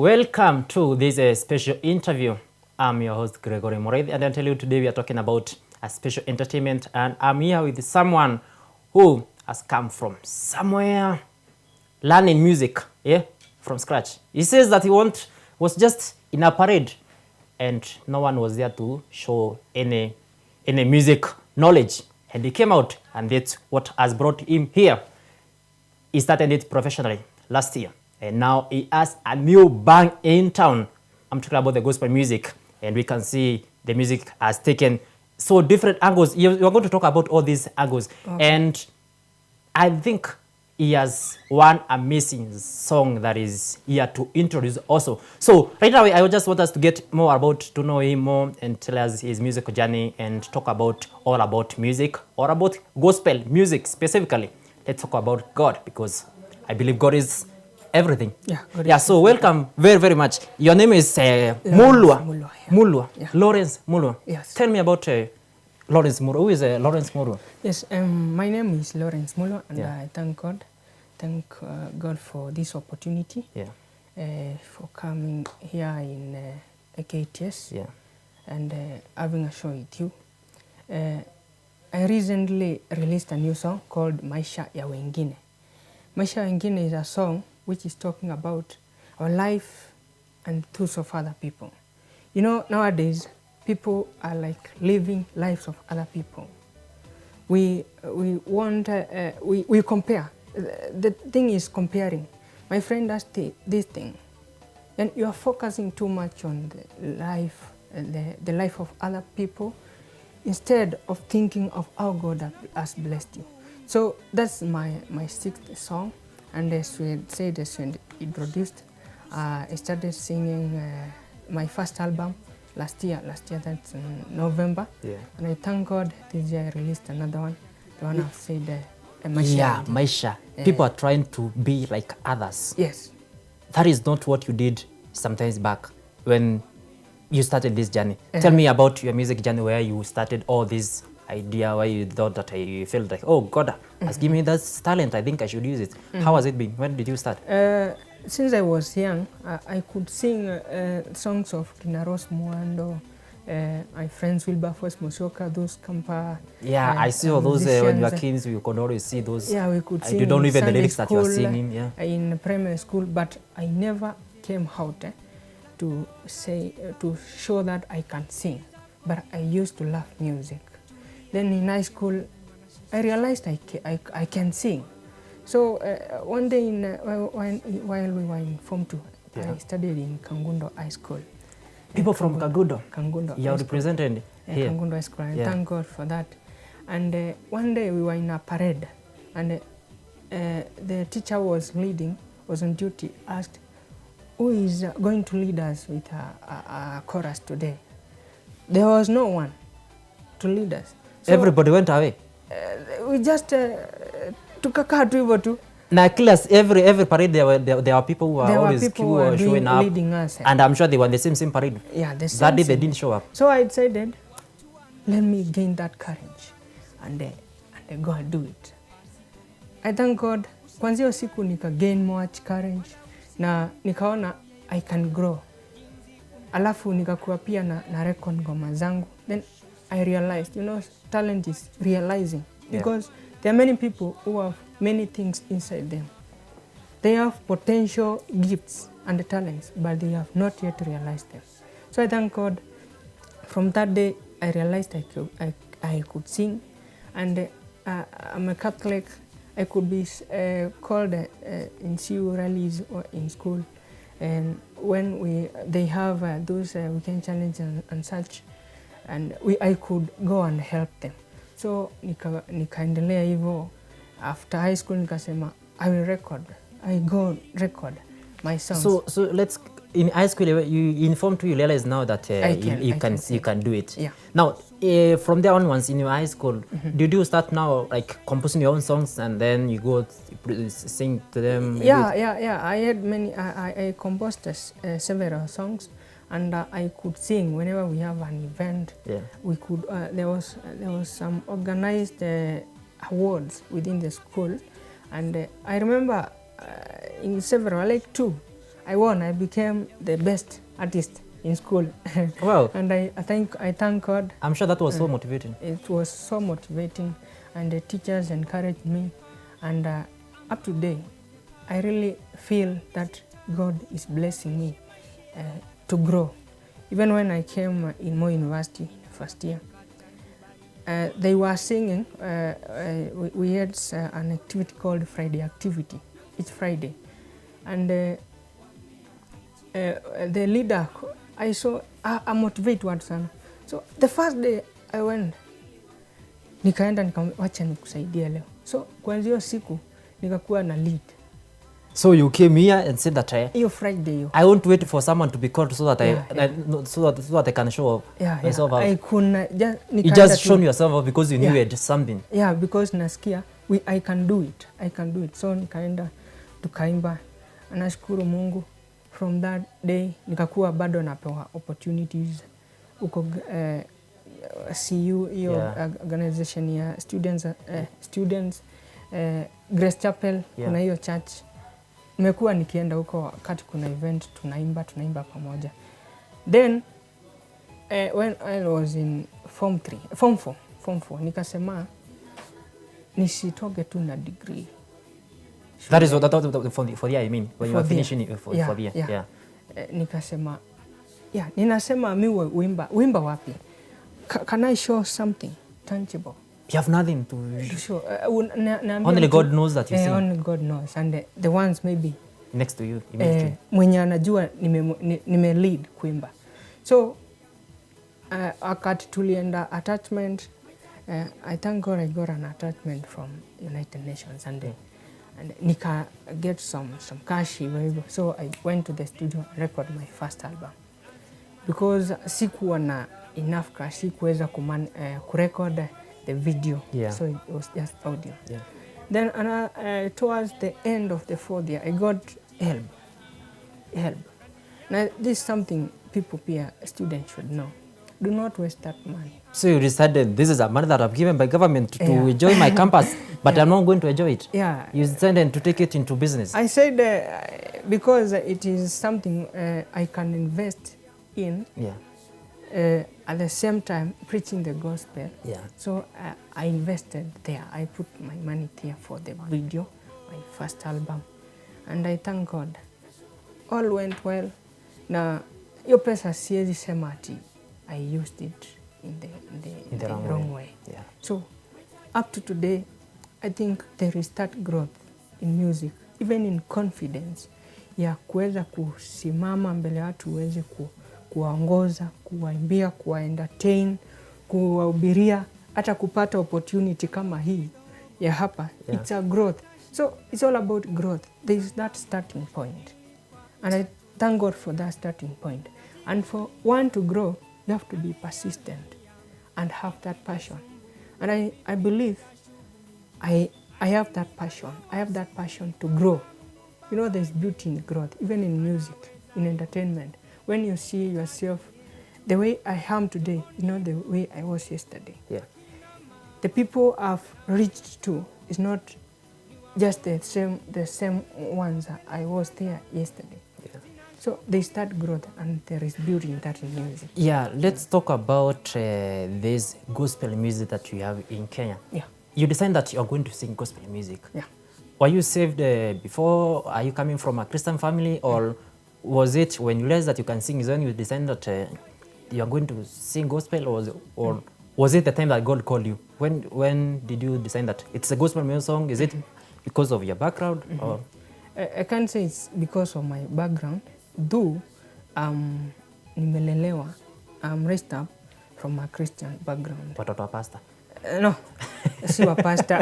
Welcome to this special interview. I'm your host Gregory Murithi, and I'll tell you today we are talking about a special entertainment, and I'm here with someone who has come from somewhere learning music, from scratch. He says that he was just in a parade and no one was there to show any music knowledge, and he came out, and that's what has brought him here. He started it professionally last year, and now he has a new band in town. I'm talking about the gospel music, and we can see the music has taken so different angles. You're going to talk about all these angles, and I think he has one amazing song that is here to introduce also. So right now, I just want us to get more to know him more and tell us his musical journey and talk about all about music or about gospel music specifically. Let's talk about God, because I believe God is everything. So welcome very, very much. Your name is Mulwa. Mulwa. Yeah. Lawrence Mulwa. Yes. Tell me about Lawrence Mulwa. Who is Lawrence Mulwa? Yes, my name is Lawrence Mulwa, and Yeah. I thank God. Thank God for this opportunity, for coming here in KTS and having a show with you. I recently released a new song called Maisha ya Wengine. Maisha ya Wengine is a song which is talking about our life and those of other people. You know, nowadays, people are like living lives of other people. We compare. The thing is comparing. My friend does this thing, and you are focusing too much on the life of other people instead of thinking of how God has blessed you. So that's my sixth song, and as we said, as we introduced, I started singing my first album last year, that's in November, and I thank God this year I released another one, the one I've said, Maisha. Maisha. People are trying to be like others. Yes. That is not what you did sometimes back when you started this journey. Tell me about your music journey, where you started all this idea, where you thought that you felt like, oh, God has given me this talent, I think I should use it. How has it been? When did you start? Since I was young, I could sing songs of Kinaros Muando, my friends Wilberforce Mosoka, those Kampa. I see all those when you were kids, you could always see those. Yeah, we could sing. You don't even the lyrics school, that you are singing. In primary school, but I never came out to show that I can sing. But I used to love music. Then in high school, I realized I can sing. So one day while we were in Form 2, I studied in Kangundo High School. People from Kangundo? Kangundo. You are represented here? Kangundo High School. And thank God for that. And one day we were in a parade, and the teacher was on duty, asked, who is going to lead us with a chorus today? There was no one to lead us. So, everybody went away? We just took a car to Now, every parade, there were people who were always showing up, leading us. And I'm sure they were in the same parade. Yeah, the same. That day they didn't show up. So I decided, let me gain that courage and go and do it. I thank God, kwanzia hiyo siku nika gain much courage na nikaona I can grow. Alafu nikakuwa pia na record ngoma zangu. Then I realized, talent is realizing, because there are many people who have many things inside them. They have potential gifts and talents, but they have not yet realized them. So I thank God. From that day, I realized I could sing, and I'm a Catholic. I could be called in CU rallies or in school, and when they have those weekend challenges and such, and I could go and help them. So nikaendelea hivyo. After high school nikasema I go record my songs. So let's, in high school you informed to you realize now that you can do it. Yeah. Now from there onwards in your high school, did you start now like composing your own songs and then you go sing to them? I had many. I composed several songs, and I could sing whenever we have an event. We could. There was some organized awards within the school, and I remember in several, like two, I won. I became the best artist in school. Wow. And I thank God. I'm sure that was so motivating. It was so motivating, and the teachers encouraged me. And up to today, I really feel that God is blessing me to grow. Even when I came in Moi University first year, they were singing. We had an activity called Friday Activity each Friday, and the leader, I saw I motivate watu sana. So the first day I went, nikaenda wacha nikusaidia leo. So kuanzia siku nikakuwa na lead. So you came here and said that hiyo Friday I won't wait for someone to be called so that so that I can show up. Myself. I couldn't you just shown yourself up because you knew you had something. Yeah, because nasikia I can do it. I can do it. So nikaenda tukaimba. Nashukuru Mungu. From that day nikakuwa bado napewa opportunities uko CU hiyo organization ya students Grace Chapel kuna hiyo church. Nimekuwa nikienda huko wakati kuna event tunaimba pamoja. Then when I was in form 4 nikasema nisitoke tu na degree. That is for the year, I mean, when you are finishing for the year. Yeah. Nikasema, ninasema mi wimba wapi? Can I show something tangible? You have nothing to show. Only God knows that you sing. Only God knows. And the ones maybe next to you immediately. Mwenye anajua nime lead kuimba. So wakati tulienda attachment, I thank God I got an attachment from United Nations, and nika get some cash. So I went to the studio and record my first album because sikuwa na enough cash, sikuweza kurecord the video. So it was just audio. Then towards the end of the 4th year I got help. Now this is something people students should know. Do not waste that money. So you decided this is a money that I've given by government to enjoy my campus, but I'm not going to enjoy it. You decided to take it into business. I said because it is something I can invest in. At the same time preaching the gospel. So I invested there. I put my money there for the video, my first album, and I thank God. All went well. Na hiyo pesa siwezi sema ati I used it in the wrong way. So up to today, I think there is that growth in music, even in confidence ya kuweza kusimama mbele ya watu, uweze kuwaongoza, kuwaimbia, kuwaentertain, kuwahubiria, hata kupata opportunity kama hii ya hapa. It's a growth. So it's all about growth. There is that starting point. And I thank God for that starting point. And for one to grow, you have to be persistent and have that passion. And I believe I have that passion. I have that passion to grow. You know, there's beauty in growth, even in music, in entertainment. When you see yourself, the way I am today is not the way I was yesterday. The people I've reached to is not just the same ones I was there yesterday. So there's that growth, and there is beauty in that in music. Let's talk about this gospel music that you have in Kenya. You decided that you're going to sing gospel music. Were you saved before? Are you coming from a Christian family, or was it when you realized that you can sing is when you decided that you're going to sing gospel, or was it the time that God called you? When did you decide that it's a gospel music song? Is it because of your background? Or? I can't say it's because of my background, though nimelelewa, I'm raised up from a Christian background. Watoto wa pastor? No, si wa pastor.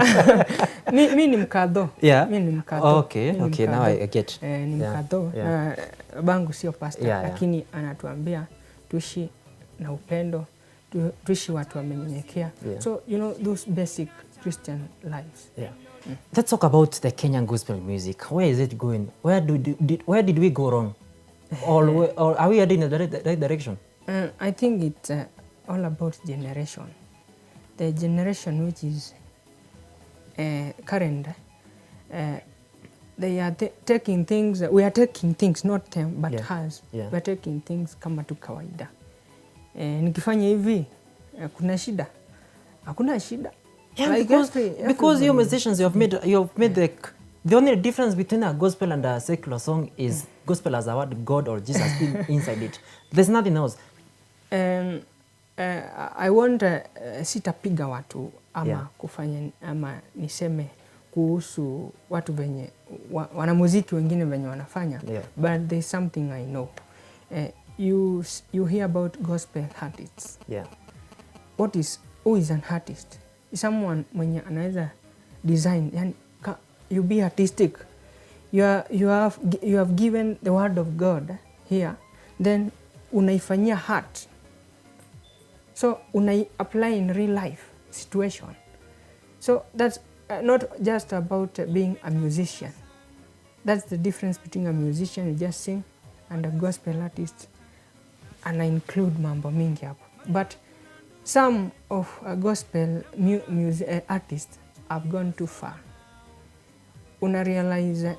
mi ni mkadho. Mi ni mkadho. Okay, now I get. Ni mkadho. Bangu sio pastor, lakini anatuambia tuishi na upendo, tuishi watu wamenyenyekea. So, you know, those basic Christian lives. Let's talk about the Kenyan gospel music. Where is it going? Where did we go wrong? Or are we heading in the right direction? I think it's all about generation. The generation which is current, they are taking things, we are taking things, not them, but us. Yeah. We are taking things kama tu kawaida. Nikifanya hivi, kuna shida. Hakuna shida. Yeah, Like because you musicians, you have made the only difference between a gospel and a secular song is gospel has a word God or Jesus inside it. There's nothing else. I want sitapiga watu ama kufanya ama niseme kuhusu watu venye wanamuziki wengine venye wanafanya, but there's something I know. You hear about gospel artists. Who is an artist? Someone mwenye anaweza design, yani you be artistic. You have given the word of God here, then unaifanyia art. So unai apply in real life situation. So that's not just about being a musician. That's the difference between a musician who just sing and a gospel artist. And I include mambo mingi hapo. But some of gospel music artists have gone too far. Una realize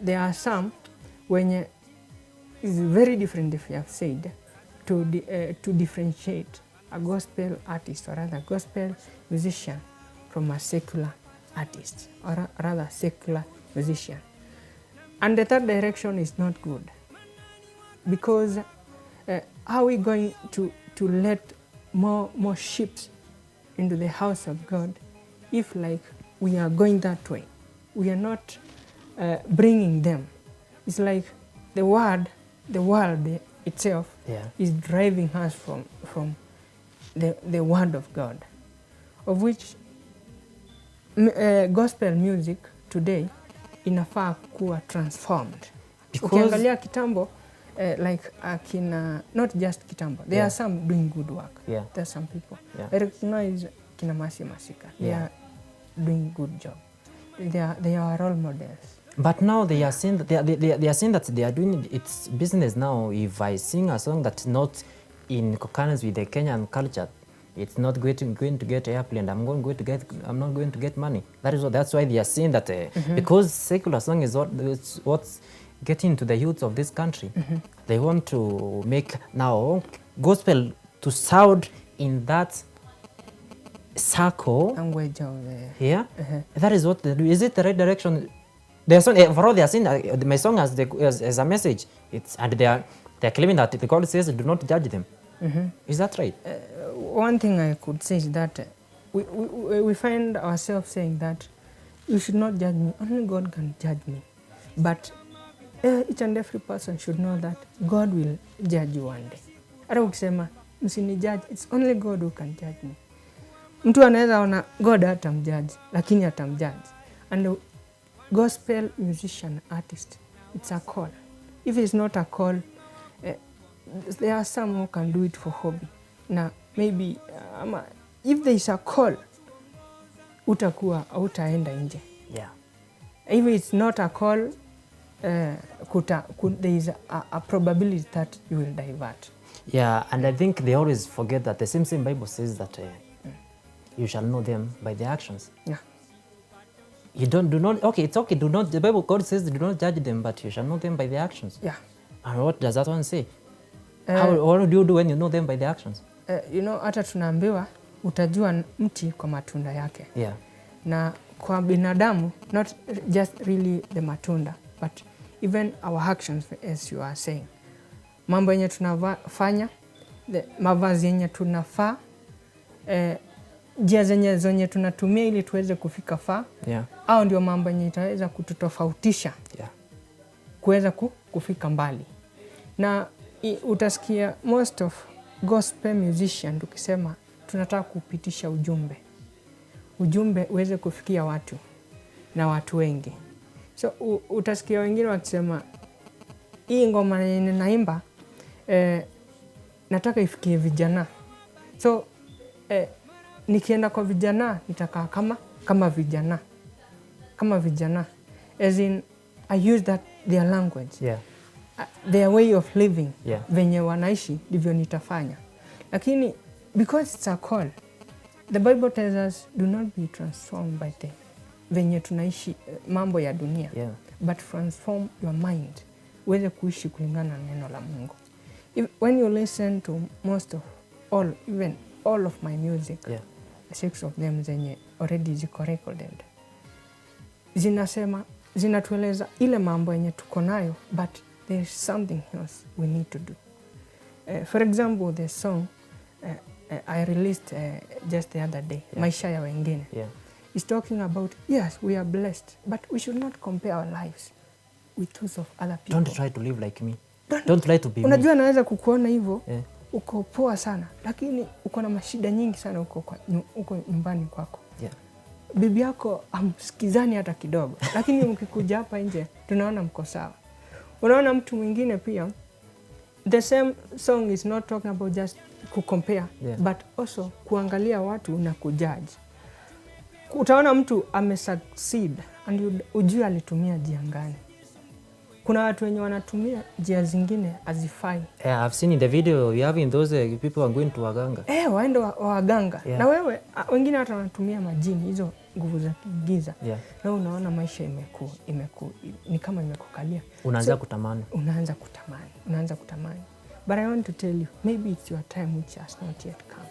there are some when is very different, if you have said, to differentiate a gospel artist or rather gospel musician from a secular artist or rather secular musician. And the third direction is not good, because how are we going to let more sheep into the house of God if like we are going that way? We are not bringing them. It's like the world itself is driving us from the word of God, of which gospel music today inafaa kuwa transformed. Ukiangalia kitambo, like not just kitambo, there are some doing good work. There are some people. I recognize kina Masika. They are doing good job. They are role models. But now they are saying that they are saying that they are doing its business now. If I sing a song that's not in concurrence with the Kenyan culture, it's not going to get airplay, and I'm not going to get money. That's why they are saying that because secular song is what's getting to the youth of this country. They want to make now gospel to sound in that circle. Language of the that is what they do. Is it the right direction? Their song, for all they are saying, my song as a message. And they are claiming that the God says, do not judge them. Is that right? One thing I could say is that we find ourselves saying that you should not judge me. Only God can judge me. But each and every person should know that God will judge you one day. Hata ukisema msini judge, it's only God who can judge me. Mtu anaweza ona God hatamjudge, lakini atamjudge. And gospel musician artist, it's a call. If it's not a call, there are some who can do it for hobby. Now maybe if there is a call, utaenda nje. If it's not a call, there is a probability that you will divert. And I think they always forget that the same Bible says that you shall know them by their actions. You do not, it's okay, do not, the Bible, God says do not judge them, but you shall know them by their actions. And what does that one say? What do you do when you know them by their actions? Hata tunaambiwa utajua mti kwa matunda yake. Na kwa binadamu, not just really the matunda, but even our actions, as you are saying. Mambo yenye tunafanya, mavazi yenye tunafaa, njia zenye tunatumia ili tuweze kufika faa, au ndio mambo yenye itaweza kututofautisha kuweza kufika mbali. Na utasikia most of gospel musician tukisema tunataka kupitisha ujumbe uweze kufikia watu na watu wengi. So utasikia wengine wakisema hii ngoma yenye naimba nataka ifikie vijana. So nikienda kwa vijana nitakaa kama vijana, as in I use that their language, their way of living, venye wanaishi ndivyo nitafanya. Lakini because it's a call, the Bible tells us do not be transformed by them, venye tunaishi mambo ya dunia. Yeah. But transform your mind uweze kuishi kulingana na neno la Mungu. When you listen to most of all, even all of my music, Yeah. 6 of them zenye already ziko recorded, zinatueleza ile mambo yenye tuko nayo, but there is something else we need to do. For example, the song I released just the other day, Yeah. Maisha ya Wengine. Yeah. It's talking about, yes, we are blessed, but we should not compare our lives with those of other people. Don't try to live like me. Don't try to be me. Unajua naweza kukuona hivyo, Yeah. uko poa sana, lakini uko na mashida nyingi sana uko nyumbani kwako. Yeah. Bibi yako amsikizani hata kidogo, lakini mkikuja hapa nje tunaona mko sawa. Unaona mtu mwingine pia, the same song is not talking about just kucompare, Yeah. but also kuangalia watu na kujudge. Utaona mtu amesucceed and ujue alitumia njia gani. Kuna watu wenye wanatumia njia zingine hazifai. Yeah, I've seen in the video you having those people are going to waganga. Waende waganga. Yeah. Na wewe wengine hata wanatumia majini, hizo nguvu za giza. Yeah. Na unaona maisha ni kama imekukalia. Unaanza kutamani. Unaanza kutamani. But I want to tell you, maybe it's your time which has not yet come.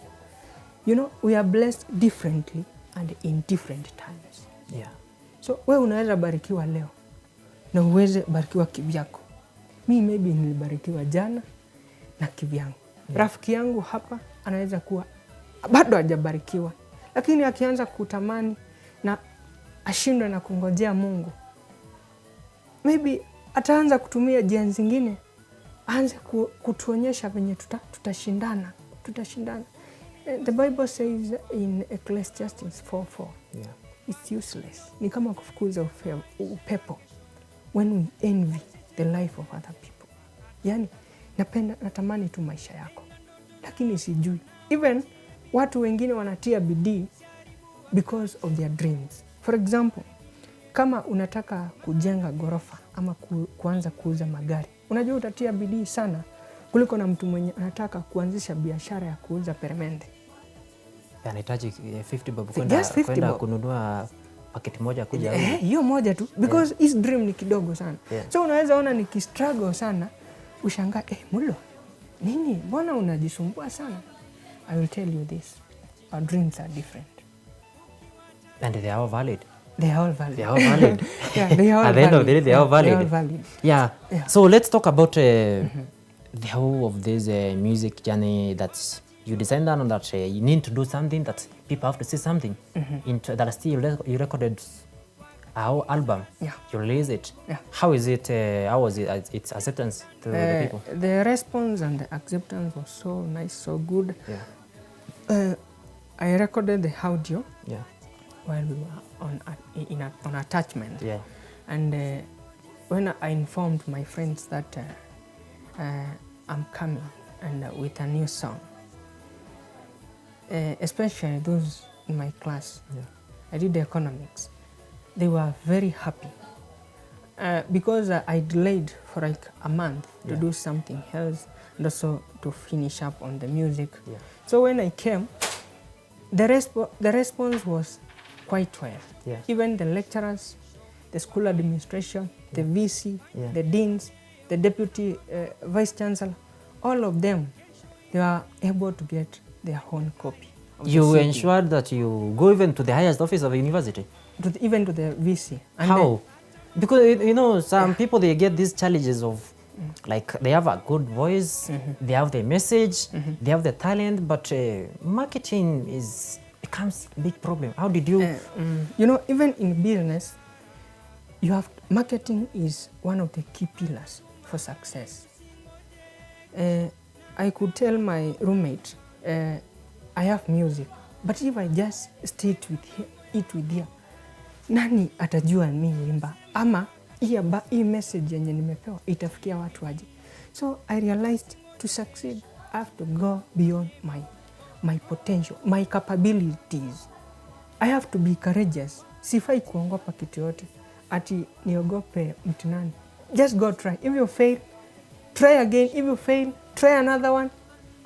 You know, we are blessed differently and in different times. Yeah. So wewe unaweza barikiwa leo na uweze barikiwa kivyako. Mimi maybe nilibarikiwa jana na kivyangu. Rafiki yangu hapa anaweza kuwa bado hajabarikiwa, lakini akianza kutamani na ashindwe na kungojea Mungu, maybe ataanza kutumia njia zingine, aanze kutuonyesha venye tutashindana. The Bible says in Ecclesiastes 4:4, Yeah. it's useless. Ni kama kufukuza upepo when we envy the life of other people. Yani, natamani tu maisha yako, lakini sijui. Even watu wengine wanatia bidii because of their dreams. For example, kama unataka kujenga gorofa ama kuanza kuuza magari, unajua utatia bidii sana kuliko na mtu mwenye anataka kuanzisha biashara ya kuuza peremende. Anahitaji 50 bob kwenda kununua paketi moja kuja. Hiyo moja tu because his dream ni kidogo sana. Yeah. So unaweza ona nikistruggle sana, ushangaa, Mulwa, nini? Mbona unajisumbua sana? I will tell you this. Our dreams are different. And they are all valid. They are all valid. They are all valid. Yeah, they are all At the end of the day, they are all valid. They are all valid. Yeah. Yeah. So let's talk about the whole of this music journey that you decided on, that you need to do something, that people have to see something. That still you recorded a whole album. Yeah. You release it. Yeah. How is it? How was it? Its acceptance to the people? The response and the acceptance was so nice, so good. Yeah. I recorded the audio. Yeah. While we were on attachment. Yeah. And when I informed my friends that I'm coming and with a new song, especially those in my class, Yeah. I did the economics, they were very happy because I delayed for like a month to do something else and also to finish up on the music. Yeah. So when I came, the response was quite well. Yeah. Even the lecturers, the school administration, the VC, Yeah. the deans, the deputy vice chancellor, all of them, they were able to get their own copy. You ensured that you go even to the highest office of the university? Even to the VC. And how? Because you know, some people, they get these challenges of like they have a good voice, they have the message, they have the talent, but marketing becomes a big problem. How did you? You know, even in business, marketing is one of the key pillars for success. I could tell my roommate, I have music, but if I just stayed with here, nani atajua mimi imba? Ama hii message yenye nimepewa itafikia watu aje? So I realized to succeed, I have to go beyond my potential, my capabilities. I have to be courageous. Sifai kuogopa kitu yote ati niogope mtinani. Just go try. If you fail, try again. If you fail, try another one.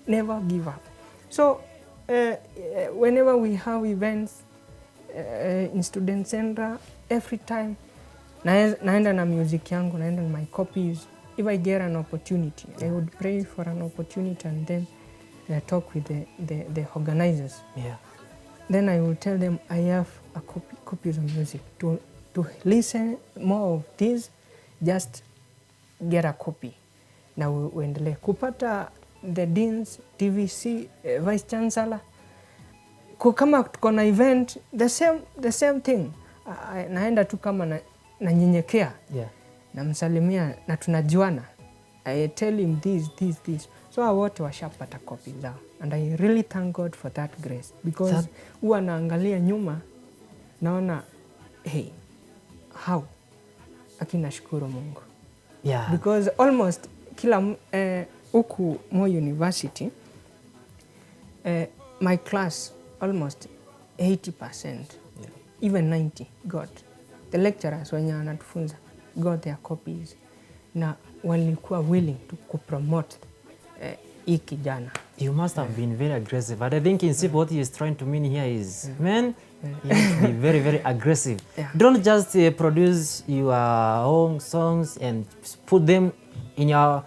Never give up. So whenever we have events, in student center every time. Naenda na music yangu, naenda na my copies. If I get an opportunity, I would pray for an opportunity and then talk with the organizers. Yeah. Then I will tell them I have a copies of music. To listen more of this, just get a copy. Na uendelee kupata the deans, TVC, vice chancellor. Kama tuko na event, the same thing. Naenda tu kama nanyenyekea. Yeah. Namsalimia na tunajuana. I tell him this. So wote washapata copy zao. And I really thank God for that grace. Because huwa naangalia nyuma, naona, hey, how? Lakini nashukuru Mungu. Yeah. Because almost kila huku Moi University, my class almost 80%, even 90 got. The lecturers wenye wanatufunza got their copies. Na walikuwa willing to promote hii kijana. You must have been very aggressive. But I think in what he is trying to mean here is, man, you need to be very, very aggressive. Yeah. Don't just produce your own songs and put them in your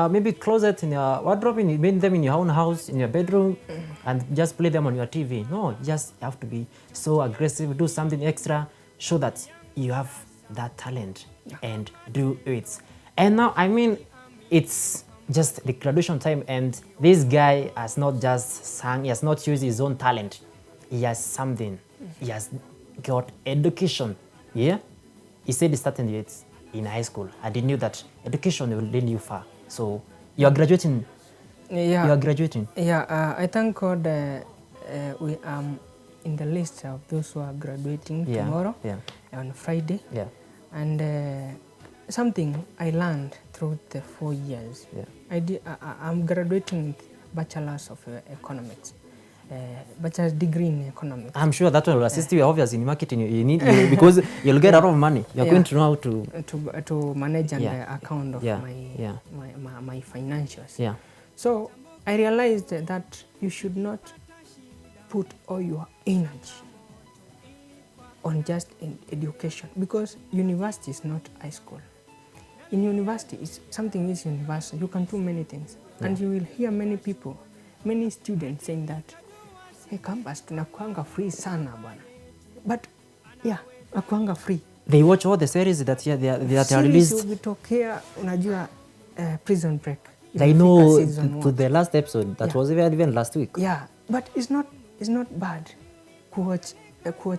maybe closet, in your wardrobe, and make them in your own house, in your bedroom, and just play them on your TV. No, just have to be so aggressive, do something extra, show that you have that talent and do it. And now, I mean, it's just the graduation time, and this guy has not just sung, he has not used his own talent. He has something. He has got education. Yeah? He said he started it in high school. I didn't know that education will lead you far. So you are graduating. Yeah. You are graduating. Yeah, I thank God we are in the list of those who are graduating tomorrow, on Friday. Yeah. And something I learned through the 4 years. Yeah. I'm graduating with Bachelor's of Economics, Bachelor's degree in Economics. I'm sure that will assist you obviously in marketing. You need because you'll get a lot of money. You're going to know how to manage and account of my financials. Yeah. So I realized that you should not put all your energy on just education, because university is not high school. In university, something is universal. You can do many things. And you will hear many people, many students saying that, hey, campus tunakuanga free sana bwana. But yeah, nakuanga free. They watch all the series that are released. Series ukitokea, unajua Prison Break. I know to the last episode that was even last week. Yeah, but it's not bad to watch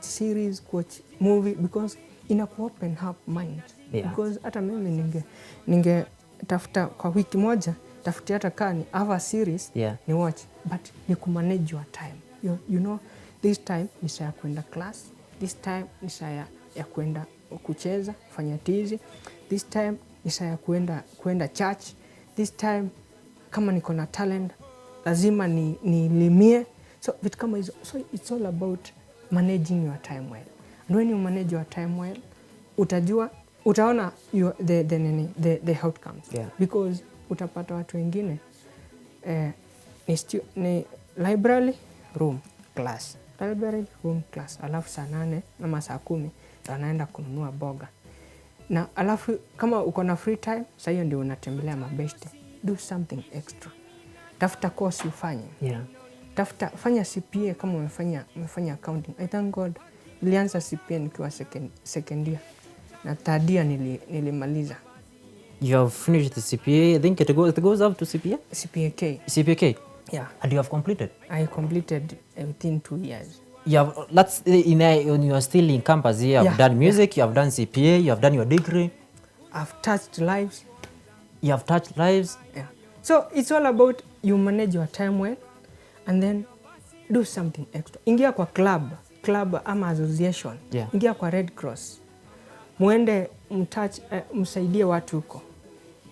series, watch movie, because inaku open up mind. Yeah. Because hata mimi ninge tafuta kwa wiki moja, tafuti hata kani have series ni watch, but ni kumanage your time. You know, this time ni saa ya kwenda class, this time ni saa ya kwenda kucheza, kufanya tizi, this time ni saa ya kwenda church, this time kama niko na talent lazima nilimie. So vitu kama hizo. So it's all about managing your time well. And when you manage your time well, utaona the outcomes. Yeah. Because utapata watu wengine ni library room class, library room class, alafu saa 8 ama saa 10 anaenda kununua boga. Na alafu kama uko na free time, saa hiyo ndio unatembelea mabeste. Do something extra. Tafuta course ufanye. Yeah. Fanya CPA kama umefanya accounting. I thank God nilianza CPA nikiwa second year. Na third year nilimaliza. You have finished the CPA. I think it goes up to CPA? CPA-K. CPA-K? Yeah. And you have completed? I completed within 2 years. You have, when you are still in campus, you have done music, you have done CPA, you have done your degree. I've touched lives. You have touched lives. Yeah. So it's all about you manage your time well and then do something extra. Ingia kwa club ama association. Yeah. Ingia kwa Red Cross. Muende msaidie watu huko.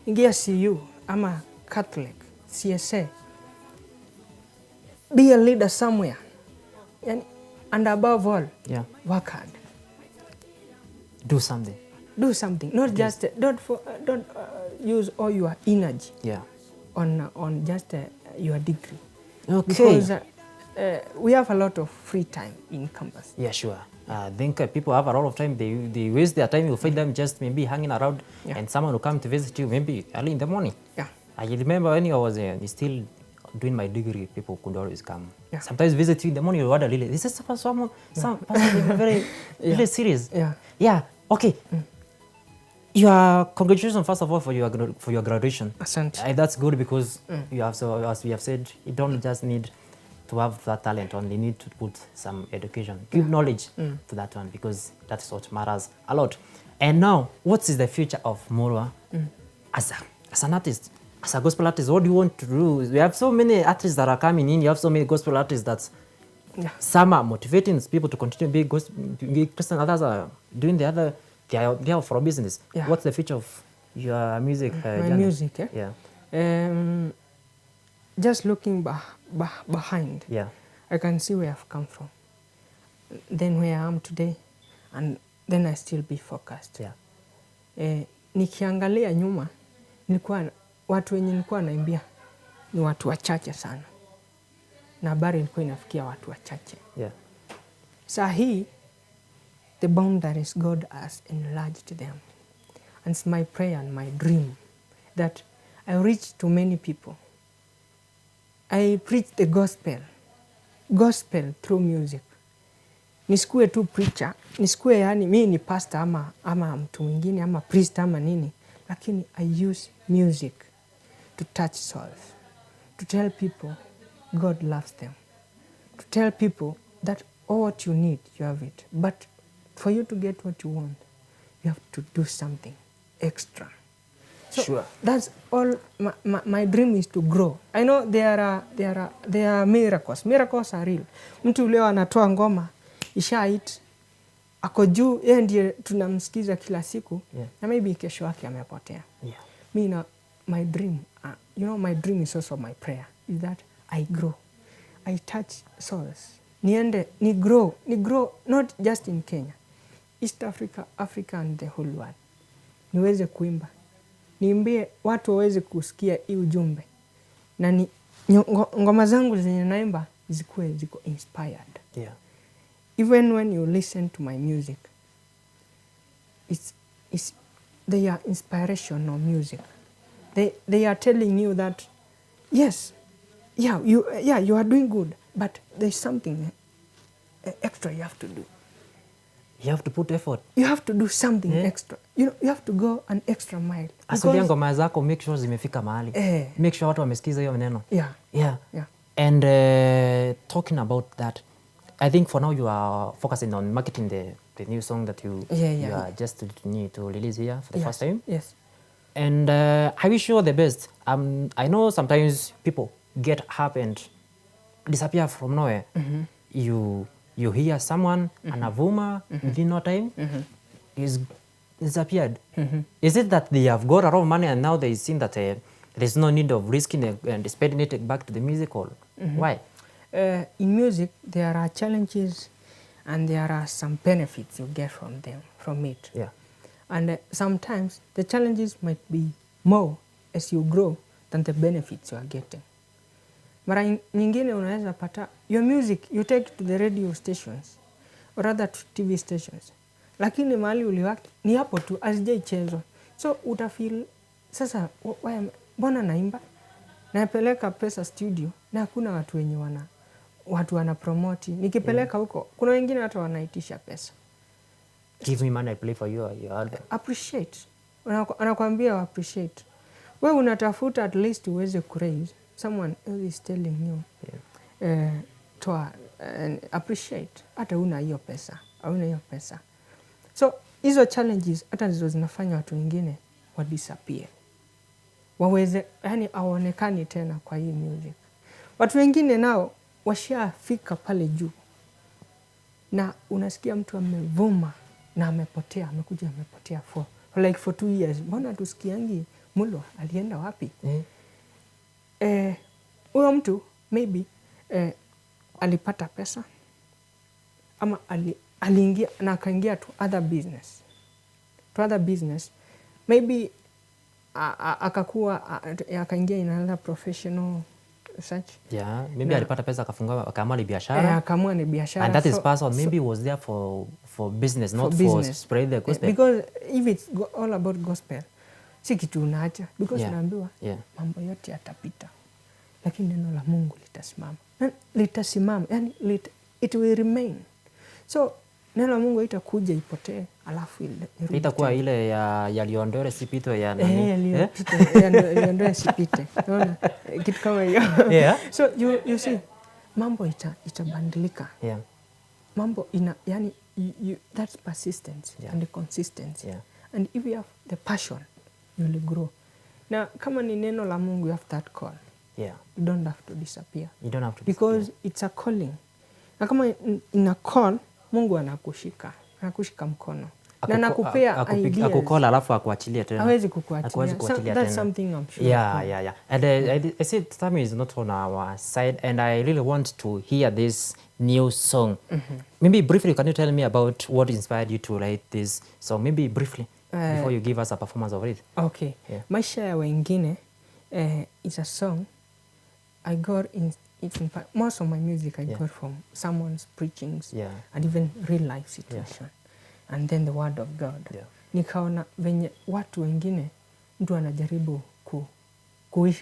Ingia CU ama Catholic, CSA. Be a leader somewhere. And above all, work hard. Do something. Do something. Not just don't use all your energy on just your degree. Okay. Because we have a lot of free time in campus. Yeah, sure. I think people have a lot of time. They waste their time. You'll find them just maybe hanging around, and someone will come to visit you maybe early in the morning. Yeah. I remember when I was still doing my degree, people could always come. Sometimes visit you in the morning. You wonder, really, this is some person very really serious. Yeah. Okay. Your congratulations first of all for your graduation. Asante. That's good because you have, so as we have said, you don't just need to have that talent, only need to put some education, give knowledge to that one, because that's what matters a lot. And now, what is the future of Mulwa as an artist, as a gospel artist? What do you want to do? We have so many artists that are coming in. You have so many gospel artists that some are motivating people to continue being Christian. Others are doing the other. They are for business. What's the future of your music? My music, Yeah. Just looking behind, I can see where I've come from, then where I am today, and then I still be focused. Nikiangalia nyuma, watu wenye nilikuwa naimbia ni watu wachache sana, na habari ilikuwa inafikia watu wachache. Saa hii, the boundaries God has enlarged them, and it's my prayer and my dream that I reach to many people. I preach the gospel through music. Nisikue tu preacher, nisikue yani mimi ni pastor ama mtu mwingine ama priest ama nini, lakini I use music to touch souls, to tell people God loves them, to tell people that all what you need, you have it. But for you to get what you want, you have to do something extra. So that's all. My dream is to grow. I know there are miracles. Miracles are real. Mtu leo anatoa ngoma ishait ako juu, yeye ndiye tunamsikiza kila siku, na maybe kesho yake amepotea. Mimi my dream, my dream is also my prayer, is that I grow, I touch souls, ni grow not just in Kenya, East Africa, Africa and the whole world. Niweze kuimba, niimbie watu waweze kusikia hii ujumbe, na ngoma zangu zenye naimba ziko inspired. Even when you listen to my music, they are inspirational music. They are telling you that yes, you are doing good, but there's something extra you have to do. You have to put effort. You have to do something extra. You have to go an extra mile. Asulia ngoma zako, make sure zimefika mahali. Make sure watu wamesikiza hiyo maneno. And talking about that, I think for now you are focusing on marketing the new song that you are just need to release here for the first time. And I wish you all the best. I know sometimes people get up and disappear from nowhere. You hear someone, anavuma, within no time, is disappeared. Is it that they have got a lot of money and now they see that there's no need of risking and spending it back to the music hall? Why? In music, there are challenges and there are some benefits you get from it. And sometimes the challenges might be more as you grow than the benefits you are getting. Mara nyingine unaweza pata your music you take to the radio stations or rather to TV stations, lakini mahali uliwak ni hapo tu asijaichezwa, so utafeel sasa mbona naimba napeleka pesa studio na hakuna watu wenye wana promote, nikipeleka huko kuna wengine hata wanaitisha pesa. Give me money, I play for your album. Appreciate. Anakuambia appreciate. Wewe unatafuta at least uweze praise. Someone else is telling you appreciate. Hata una hiyo pesa. So hizo challenges hata ndizo zinafanya watu wengine wa disappear. Waweze yani aonekani tena kwa hii music. Watu wengine nao washafika pale juu, na unasikia mtu amevuma na amepotea, amepotea for 2 years. Mbona tusikiangi Mulwa alienda wapi? Huyo mtu maybe alipata pesa ama aliingia na akaingia to other business. Maybe akaingia in another professional such. Yeah, maybe alipata pesa akafungua akaamua ni biashara. Akaamua ni biashara. And that is person maybe was there for business, not for spread the gospel. Because if it's all about gospel, si kitu unaacha. Because unaambiwa mambo yote yatapita. Lakini neno la Mungu litasimama. Litasimama, yani it will remain. So neno la Mungu itakuja ipotee, alafu irudi. Itakuwa ile ya liondore sipite ya nani? Liondore sipite. Unaona? Kitu kama hiyo. So you see, mambo itabadilika. Mambo yani that's persistence and the consistency. And if you have the passion, you will grow. Na kama ni neno la Mungu, you have that call. You don't have to disappear. You don't have to because it's a calling. Na kama ina call, Mungu anakushika mkono. Na anakupea ideas. Akukall alafu akuachilie tena. Hawezi kukuachilia. That's something I'm sure. Yeah. And I said time is not on our side, and I really want to hear this new song. Maybe briefly, can you tell me about what inspired you to write this song? Maybe briefly, before you give us a performance of it. Okay. Maisha ya wengine is a song I got in fact, most of my music I got from someone's preachings and even real life situation. And then the word of God. Nikaona venye watu wengine mtu anajaribu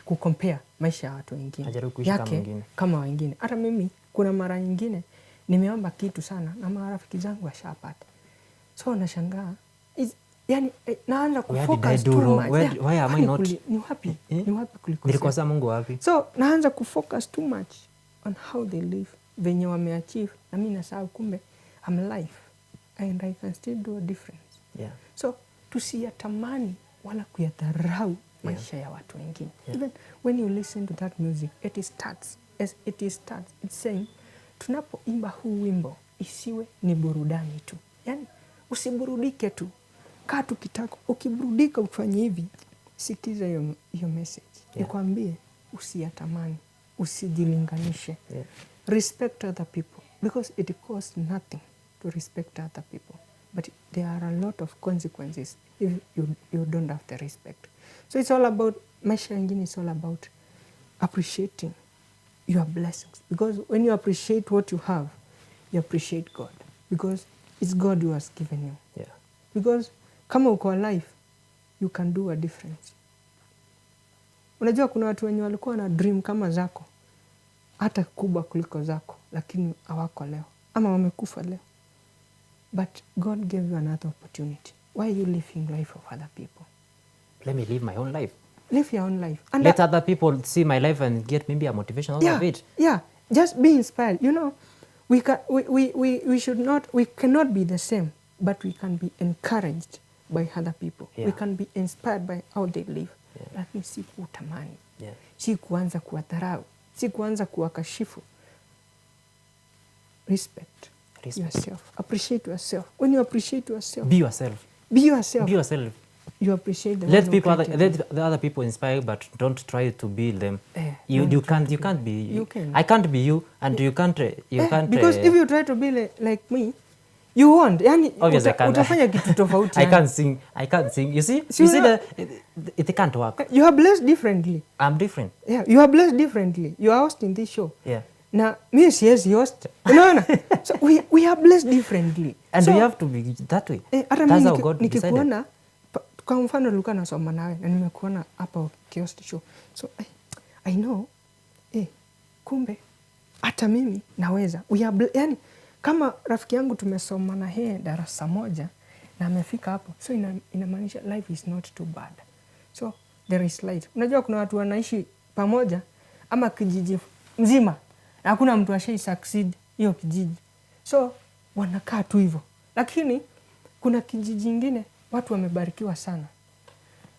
kucompare maisha ya watu wengine yake kama wengine. Hata mimi kuna mara nyingine nimeomba kitu sana na marafiki zangu washapata. So nashangaa yani naanza kufocus too much. Why am I not? Ni wapi kuliko. Nilikosa Mungu wapi? So naanza kufocus too much on how they live, venye wameachieve, na mimi nasahau kumbe I'm alive and I can still do a difference. So tusiyatamani wala kuyadharau maisha ya watu wengine. Even when you listen to that music, it starts it's saying tunapoimba huu wimbo isiwe ni burudani tu. Yani usiburudike tu. Kaa tu kitako, ukiburudika ufanye hivi, sikiza hiyo message. Nikwambie usiyatamani, usijilinganishe. Respect other people because it costs nothing to respect other people. But there are a lot of consequences if you don't have the respect. So it's all about, maisha yengine is all about appreciating your blessings. Because when you appreciate what you have, you appreciate God. Because it's God who has given you. Because kama uko alive, you can do a difference. Unajua kuna watu wenye walikuwa na dream kama zako, hata kubwa kuliko zako, lakini hawako leo. Ama wamekufa leo. But God gave you another opportunity. Why are you living life of other people? Let me live my own life. Live your own life. And let other people see my life and get maybe a motivation out of it. Just be inspired. You know, we cannot be the same, but we can be encouraged by other people. We can be inspired by how they live. Lakini si kutamani. Si kuanza kuwadharau. Si kuanza kuwakashifu. Respect yourself. Appreciate yourself. When you appreciate yourself, be yourself. Be yourself. Be yourself. You appreciate the let the other people inspire, but don't try to be them. You can't be you. I can't be you, and you can't. Because if you try to be like me, you won't. Yani utafanya kitu tofauti. I can't sing. You see it can't work. You are blessed differently. I'm different. You are blessed differently. You are hosting this show. Na mimi siwezi host. Unaona? So we are blessed differently. And we have to be that way. That's how God decided. Nikikuona kwa mfano Luka nasoma nawe na nimekuona hapa kiosk show. So I know kumbe hata mimi naweza. Yani kama rafiki yangu tumesoma na yeye darasa moja na amefika hapo. So inamaanisha life is not too bad. So there is light. Unajua kuna watu wanaishi pamoja ama kijiji mzima na hakuna mtu ashai succeed hiyo kijiji. So wanakaa tu hivyo. Lakini kuna kijiji kingine watu wamebarikiwa sana.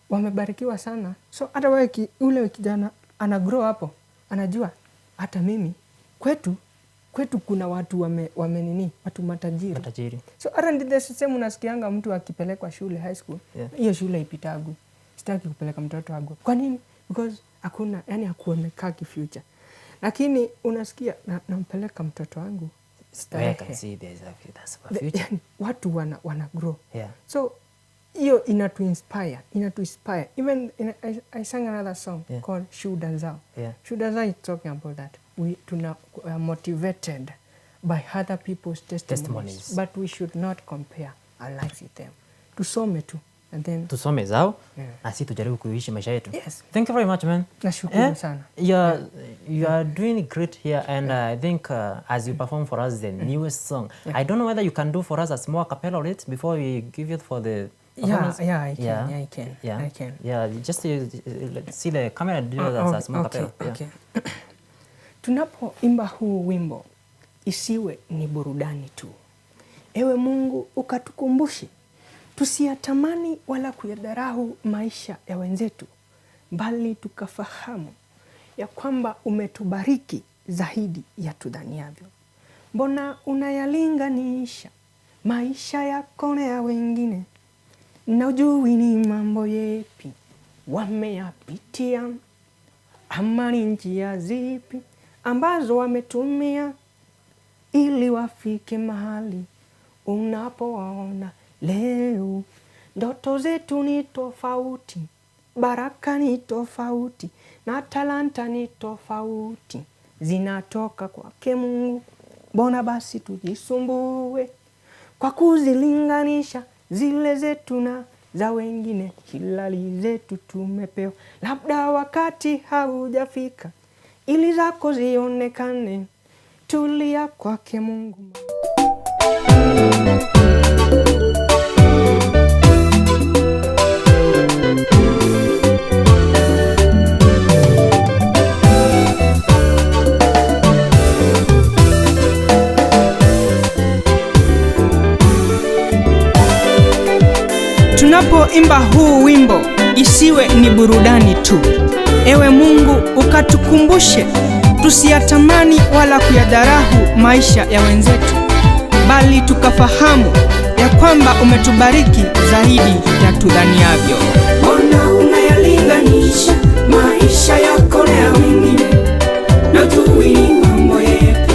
Wamebarikiwa sana. So hata wewe ule kijana ana grow hapo. Anajua hata mimi kwetu kuna watu watu matajiri. So hata ndivyo sasa unasikianga mtu akipelekwa shule high school. Hiyo shule ipitagu. Sitaki kupeleka mtoto wangu. Kwa nini? Because hakuna hakuoneka future. Lakini unasikia nampeleka mtoto wangu. I can see there's a future. Watu wana grow. So hiyo inatu-inspire. Even I sang another song called Shuhuda Zao. Shuhuda Zao is talking about that. We are motivated by other people's testimonies. But we should not compare our lives with them. Tusome tu. And then tusome zao na sisi tujaribu kuishi maisha yetu. Yes. Thank you very much, man. Nashukuru sana. You are doing great here, and I think as you perform for us the newest song, I don't know whether you can do for us a small cappella of it before we give it for the performance. I can. I can. Yeah, just see the camera do that as small cappella. Okay. Tunapoimba huu wimbo isiwe ni burudani tu. Ewe Mungu ukatukumbushe tusiyatamani wala kuyadharau maisha ya wenzetu, bali tukafahamu ya kwamba umetubariki zaidi ya tudhaniavyo. Mbona unayalinganisha maisha yako na ya wengine? Na ujui ni mambo yepi wameyapitia, ama ni njia zipi ambazo wametumia ili wafike mahali unapowaona leo. Ndoto zetu ni tofauti, baraka ni tofauti, na talanta ni tofauti, zinatoka kwake Mungu. Mbona basi tujisumbue kwa kuzilinganisha zile zetu na za wengine? Hilali zetu tumepewa, labda wakati haujafika ili zako zionekane. Tulia kwake Mungu. Tunapoimba huu wimbo isiwe ni burudani tu. Ewe Mungu ukatukumbushe tusiyatamani wala kuyadharau maisha ya wenzetu, bali tukafahamu ya kwamba umetubariki zaidi ya tudhaniavyo. Mbona unayalinganisha maisha yako na ya wengine? Na ujui ni mambo yepi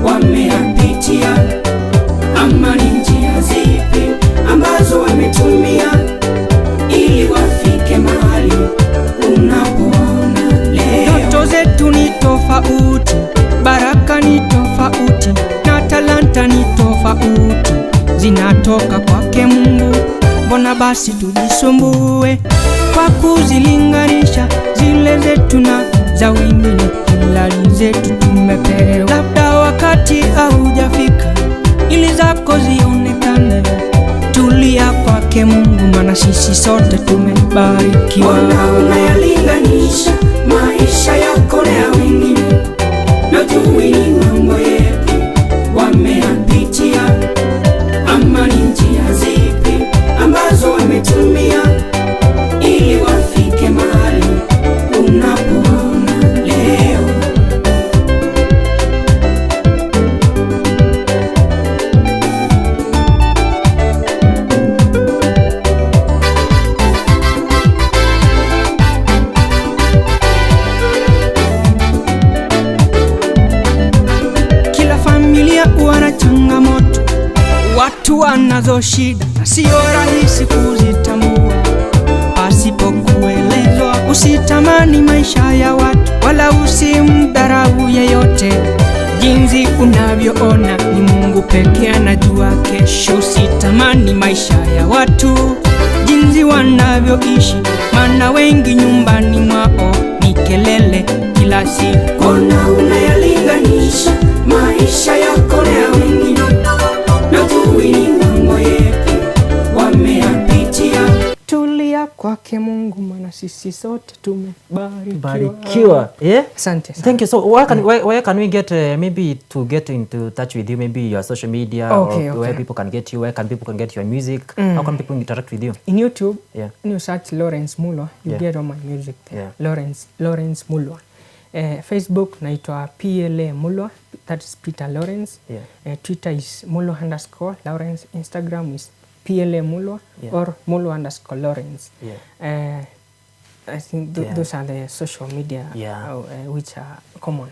wameyapitia, ama ni njia zipi ambazo wametumia ili wafike mahali unapoona leo. Ndoto zetu ni tofauti, baraka ni tofauti, na talanta ni tofauti, zinatoka kwake Mungu. Mbona basi tujisumbue kwa kuzilinganisha zile zetu na za wengine? Hilali zetu tumepewa, labda wakati haujafika ili zako zionekane. Tulia kwake Mungu, maana sisi sote tumebarikiwa. Mbona unayalinganisha maisha yako na ya wengine? Na ujui ni mambo yepi wameyapitia, ama ni njia zipi ambazo wametumia ili wafike mahali unapoona leo. Kila familia wana changamoto, watu wanazo shida, na sio rahisi kuzitambua pasipo kuelezwa. Usitamani maisha ya watu, wala usimdharau yeyote. Jinsi unavyoona ni Mungu pekee anajua kesho. Usitamani maisha ya watu, jinsi wanavyoishi, maana wengi nyumbani mwao ni kelele kila siku. Mbona unayalinganisha maisha yako na ya wengine? Na ujui ni mambo yepi wameyapitia. Tulia kwake Mungu, maana sisi sote Tumebarikiwa. Asante. Thank you. So where can we get maybe to get into touch with you, maybe your social media, or where people can get you, where can people get your music? How can people interact with you? In YouTube, you search Lawrence Mulwa, you get all my music there. Lawrence Mulwa. Facebook naitwa PLA Mulwa, that is Peter Lawrence. Twitter is Mulwa_Lawrence. Instagram is PLA Mulwa or Mulwa_Lawrence. I think those are the social media which are common.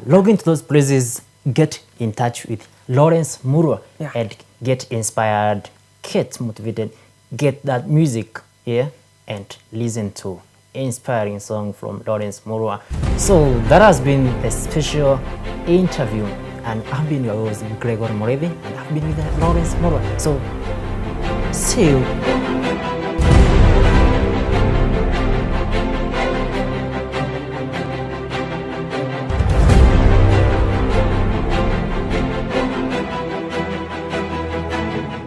Log into those places, get in touch with Lawrence Mulwa and get inspired, get motivated, get that music here and listen to inspiring song from Lawrence Mulwa. So that has been a special interview, and I've been your host Gregory Murithi, and I've been with Lawrence Mulwa. So see you